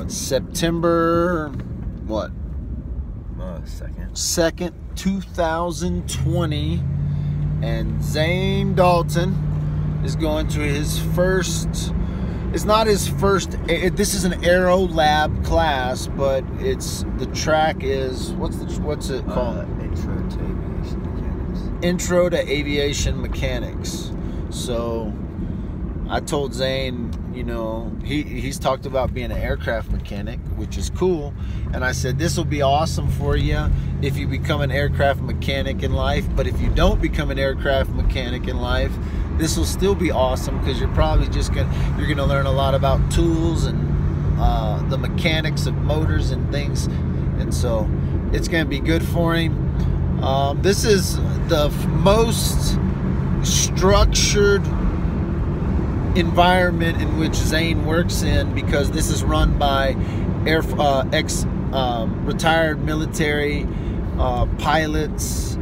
September what? 2nd, 2020, and Zane Dalton is going to his first. It's not his first. This is an Aero Lab class, but the track is what's it called? Intro to Aviation Mechanics. So I told Zane, you know, he's talked about being an aircraft mechanic, which is cool. And I said, this will be awesome for you if you become an aircraft mechanic in life. But if you don't become an aircraft mechanic in life, this will still be awesome, because you're probably you're gonna learn a lot about tools and the mechanics of motors and things. And so it's gonna be good for him. This is the most structured environment in which Zane works in, because this is run by retired military pilots,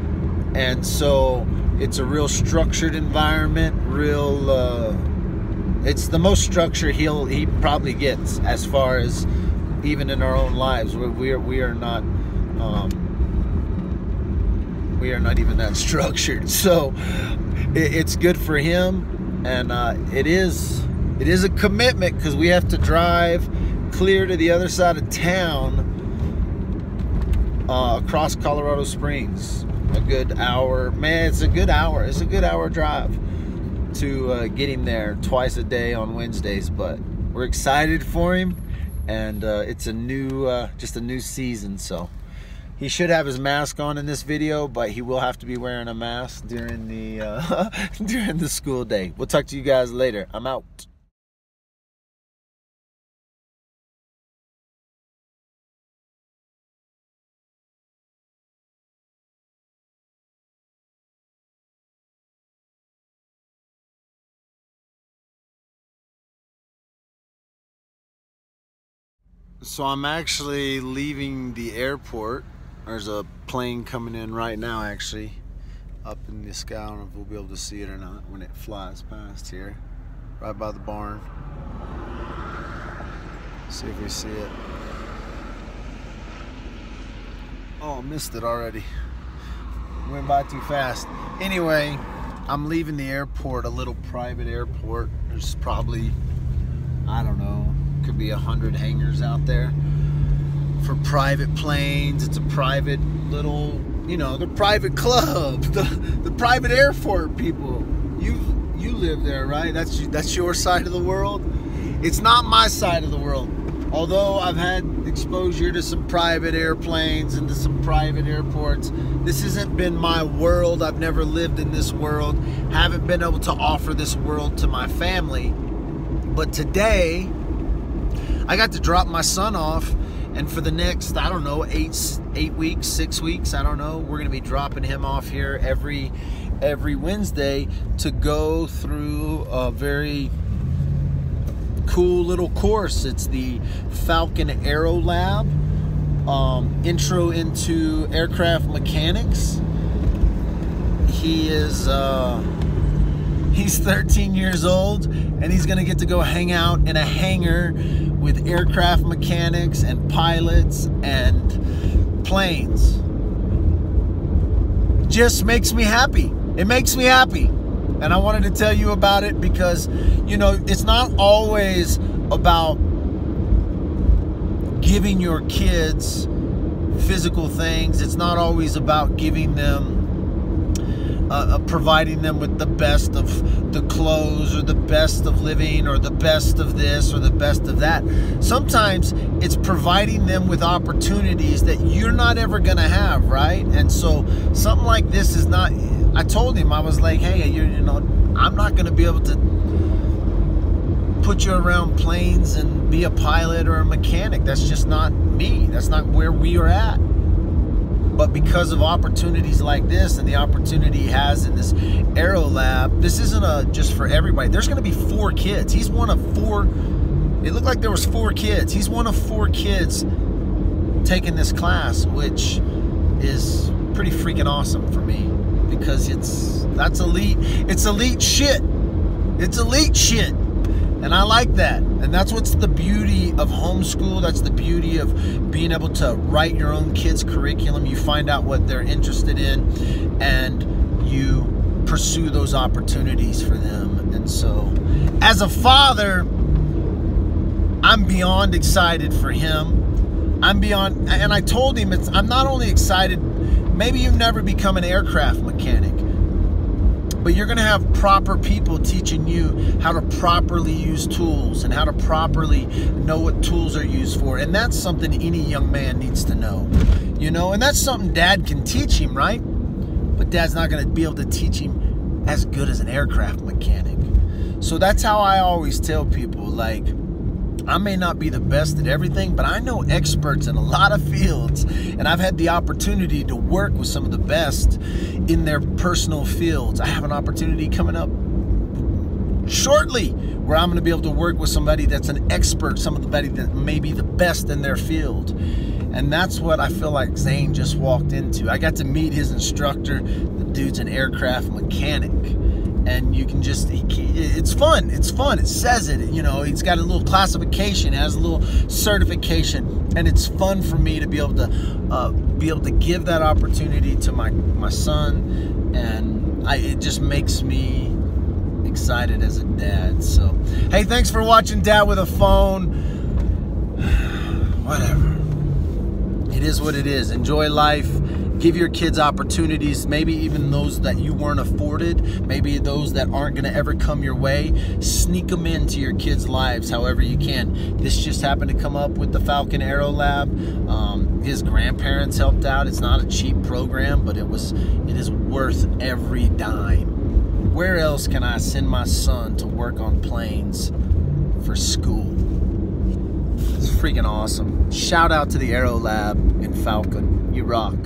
and so it's a real structured environment. It's the most structure he probably gets, as far as even in our own lives. We are not even that structured. So it's good for him, and it is a commitment, because we have to drive clear to the other side of town, across Colorado Springs. A good hour, man. It's a good hour. It's a good hour drive to get him there twice a day on Wednesdays. But we're excited for him, and it's just a new season. So he should have his mask on in this video, but he will have to be wearing a mask during the during the school day. We'll talk to you guys later. I'm out. So I'm actually leaving the airport. There's a plane coming in right now, actually, up in the sky. I don't know if we'll be able to see it or not when it flies past here, right by the barn. See if we see it. Oh, missed it already. Went by too fast. Anyway, I'm leaving the airport, a little private airport. There's probably, I don't know, could be 100 hangars out there for private planes. It's a private little, you know, the private club, the private airport people. You live there, right? That's your side of the world. It's not my side of the world. Although I've had exposure to some private airplanes and to some private airports, this hasn't been my world. I've never lived in this world. Haven't been able to offer this world to my family. But today, I got to drop my son off, and for the next, I don't know, 8 weeks, 6 weeks, I don't know, we're gonna be dropping him off here every Wednesday to go through a very cool little course. It's the Falcon Aero Lab, intro into aircraft mechanics. He's 13 years old, and he's gonna get to go hang out in a hangar with aircraft mechanics and pilots and planes. Just makes me happy. It makes me happy. And I wanted to tell you about it because, you know, it's not always about giving your kids physical things. It's not always about giving them providing them with the best of the clothes or the best of living or the best of this or the best of that. Sometimes it's providing them with opportunities that you're not ever gonna have, right? And so something like this is not, I told him, I was like, hey, you know, I'm not gonna be able to put you around planes and be a pilot or a mechanic. That's just not me. That's not where we are at. But because of opportunities like this and the opportunity he has in this Aero Lab, this isn't just for everybody. There's going to be 4 kids. He's one of 4. It looked like there was 4 kids. He's one of 4 kids taking this class, which is pretty freaking awesome for me, because that's elite. It's elite shit. It's elite shit. And I like that. And that's what's the beauty of homeschool. That's the beauty of being able to write your own kids' curriculum. You find out what they're interested in and you pursue those opportunities for them. And so, as a father, I'm beyond excited for him. I'm beyond, and I told him, I'm not only excited, maybe you've never become an aircraft mechanic, but you're going to have proper people teaching you how to properly use tools and how to properly know what tools are used for. And that's something any young man needs to know, you know, and that's something dad can teach him, right? But dad's not going to be able to teach him as good as an aircraft mechanic. So that's how I always tell people, like, I may not be the best at everything, but I know experts in a lot of fields, and I've had the opportunity to work with some of the best in their personal fields. I have an opportunity coming up shortly where I'm going to be able to work with somebody that's an expert, somebody that may be the best in their field. And that's what I feel like Zane just walked into. I got to meet his instructor. The dude's an aircraft mechanic. And you can just, it's fun. It's fun. It says it, you know, he's got a little classification, has a little certification. And it's fun for me to be able to give that opportunity to my son. And it just makes me excited as a dad. So, hey, thanks for watching Dad with a Phone. Whatever. It is what it is. Enjoy life. Give your kids opportunities, maybe even those that you weren't afforded, maybe those that aren't going to ever come your way. Sneak them into your kids' lives however you can. This just happened to come up with the Falcon Aero Lab. His grandparents helped out. It's not a cheap program, but it is worth every dime. Where else can I send my son to work on planes for school? It's freaking awesome. Shout out to the Aero Lab in Falcon. You rock.